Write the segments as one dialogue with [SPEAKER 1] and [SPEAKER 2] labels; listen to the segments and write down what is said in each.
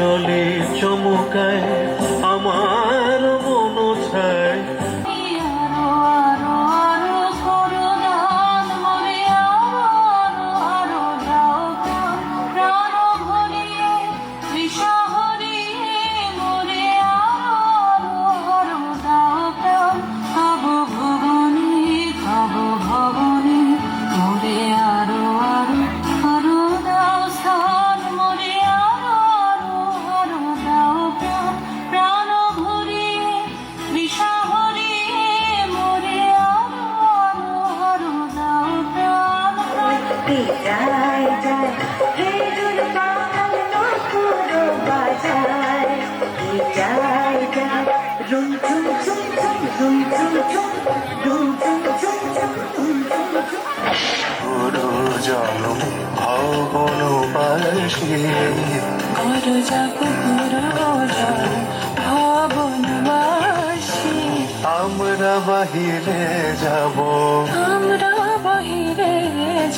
[SPEAKER 1] জলে চমকায় আমার মন ছায়।
[SPEAKER 2] যায় যায় রেডুর কাল নপুরো বাজায় যায় যায় রুম ঝুম ঝুম ঝুম রুম ঝুম ঝুম রুম ঝুম ঝুম ঝুম রুম ঝুম ঝুম।
[SPEAKER 1] পুরো জনম ভবনবাসী
[SPEAKER 3] ঘর যাবো পুরো জল ভবনবাসী।
[SPEAKER 1] আমরা বাহিরে যাব,
[SPEAKER 3] আমরা বাহিরে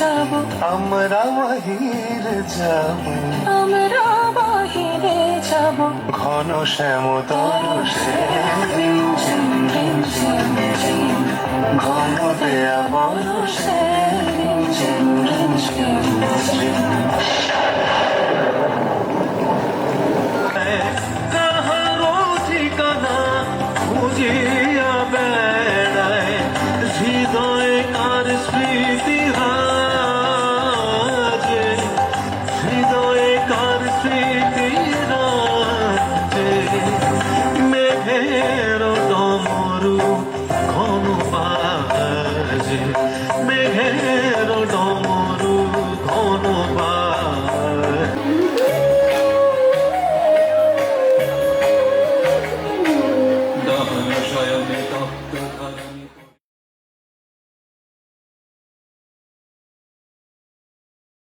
[SPEAKER 3] যাব,
[SPEAKER 1] আমরা বাহিরে যাব,
[SPEAKER 3] আমরা বাহিরে যাব।
[SPEAKER 1] ঘন শ্যামতর ঘন দেয়া বরষে কাহারো ঠিকানা খুঁজিয়া বেড়ায় হৃদয়ে কার স্মৃতি রাজে, হৃদয়ে কার স্মৃতি রাজে। মেঘের